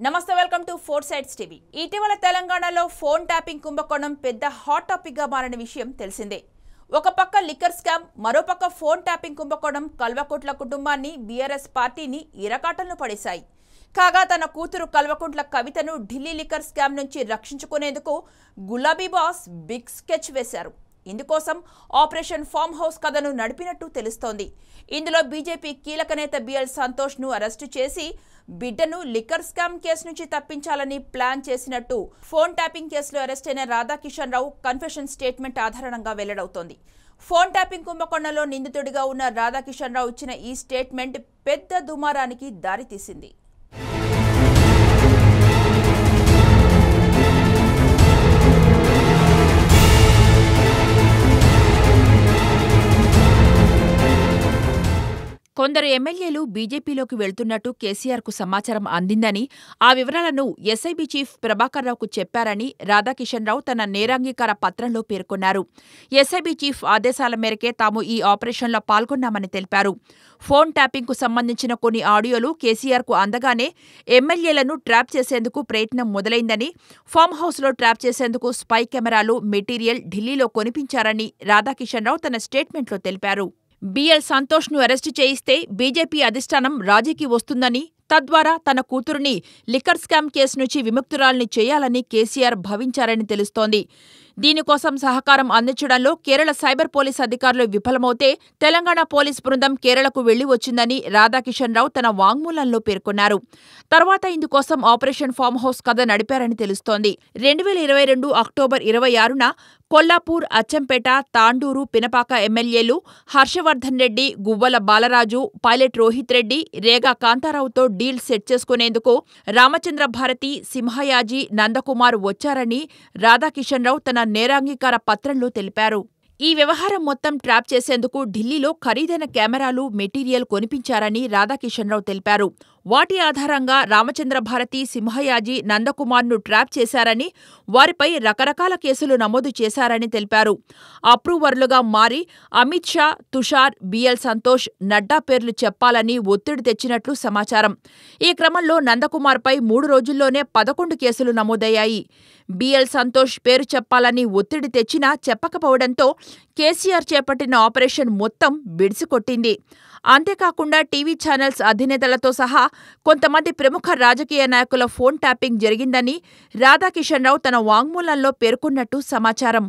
నమస్తే welcome to four sides TV. ఇటీవల తెలంగాణలో ఫోన్ ట్యాపింగ్ కుంభకోణం పెద్ద హాట్ టాపిక్ గా మారిన విషయం తెలిసిందే. ఒక పక్క లిక్కర్ స్కామ్, మరోపక్క ఫోన్ ట్యాపింగ్ కుంభకోణం కల్వకుంట్ల కుటుంబాన్ని, బీఆర్ఎస్ పార్టీని ఇరకాటంలో పడేశాయి. కాగా తన కూతురు కల్వకుంట్ల కవితను ఢిల్లీ లిక్కర్ స్కామ్ నుంచి రక్షించుకునేందుకు గులాబీ బాస్ బిగ్ స్కెచ్ వేశారు. ఇందుకోసం ఆపరేషన్ ఫామ్ హౌస్ కథను నడిపినట్టు తెలుస్తోంది. ఇందులో బీజేపీ కీలక నేత బిఎల్ సంతోష్ ను అరెస్టు చేసి బిడ్డను లిక్కర్ స్కామ్ కేసు నుంచి తప్పించాలని ప్లాన్ చేసినట్టు ఫోన్ ట్యాపింగ్ కేసులో అరెస్ట్ అయిన రాధాకిషన్ రావు కన్ఫెషన్ స్టేట్మెంట్ ఆధారంగా వెల్లడవుతోంది. ఫోన్ ట్యాపింగ్ కుంభకోణంలో నిందితుడిగా ఉన్న రాధాకిషన్ రావు ఇచ్చిన ఈ స్టేట్మెంట్ పెద్ద దుమారానికి దారితీసింది. కొందరు ఎమ్మెల్యేలు బీజేపీలోకి వెళ్తున్నట్టు కేసీఆర్కు సమాచారం అందిందని, ఆ వివరాలను ఎస్ఐబీ చీఫ్ ప్రభాకర్ రావుకు చెప్పారని రాధాకిషన్ రావు తన నేరాంగీకార పత్రంలో పేర్కొన్నారు. ఎస్ఐబీ చీఫ్ ఆదేశాల మేరకే తాము ఈ ఆపరేషన్లో పాల్గొన్నామని తెలిపారు. ఫోన్ ట్యాపింగ్కు సంబంధించిన కొన్ని ఆడియోలు కేసీఆర్కు అందగానే ఎమ్మెల్యేలను ట్రాప్ చేసేందుకు ప్రయత్నం మొదలైందని, ఫామ్ హౌస్లో ట్రాప్ చేసేందుకు స్పై కెమెరాలు, మెటీరియల్ ఢిల్లీలో కొనిపించారని రాధాకిషన్ రావు తన స్టేట్మెంట్లో తెలిపారు. బిఎల్ సంతోష్ ను అరెస్టు చేయిస్తే బీజేపీ అధిష్టానం రాజీకి వస్తుందని, తద్వారా తన కూతురుని లిక్కర్ స్కామ్ కేసు నుంచి విముక్తురాల్ని చేయాలని కేసీఆర్ భావించారని తెలుస్తోంది. దీనికోసం సహకారం అందించడంలో కేరళ సైబర్ పోలీస్ అధికారులు విఫలమవుతే తెలంగాణ పోలీస్ బృందం కేరళకు వెళ్లి వచ్చిందని రాధాకిషన్ రావు తన వాంగ్మూలంలో పేర్కొన్నారు. తర్వాత ఇందుకోసం ఆపరేషన్ ఫామ్ హౌస్ కథ నడిపారని తెలుస్తోంది. 2022 అక్టోబర్ 26న కొల్లాపూర్, అచ్చంపేట, తాండూరు, పినపాక ఎమ్మెల్యేలు హర్షవర్ధన్ రెడ్డి, గువ్వల బాలరాజు, పైలట్ రోహిత్ రెడ్డి, రేగా కాంతారావుతో డీల్ సెట్ చేసుకునేందుకు రామచంద్ర భారతి, సింహయాజీ, నందకుమార్ వచ్చారని రాధాకిషన్ రావు తన నేరాంగీకార పత్రంలో తెలిపారు. ఈ వ్యవహారం మొత్తం ట్రాప్ చేసేందుకు ఢిల్లీలో ఖరీదైన కెమెరాలు, మెటీరియల్ కొనిపించారని రాధాకిషన్ రావు తెలిపారు. వాటి ఆధారంగా రామచంద్ర భారతి, సింహయాజీ, నందకుమార్ను ట్రాప్ చేశారని, వారిపై రకరకాల కేసులు నమోదు చేశారని తెలిపారు. అప్రూవర్లుగా మారి అమిత్ షా, తుషార్, బిఎల్ సంతోష్, నడ్డా పేర్లు చెప్పాలని ఒత్తిడి తెచ్చినట్లు సమాచారం. ఈ క్రమంలో నందకుమార్పై 3 రోజుల్లోనే 11 కేసులు నమోదయ్యాయి. బిఎల్ సంతోష్ పేరు చెప్పాలని ఒత్తిడి తెచ్చినా చెప్పకపోవడంతో కేసీఆర్ చేపట్టిన ఆపరేషన్ మొత్తం బిడిసికొట్టింది. అంతేకాకుండా టీవీ ఛానల్స్ అధినేతలతో సహా కొంతమంది ప్రముఖ రాజకీయ నాయకుల ఫోన్ ట్యాపింగ్ జరిగిందని రాధాకిషన్ రావు తన వాంగ్మూలంలో పేర్కొన్నట్టు సమాచారం.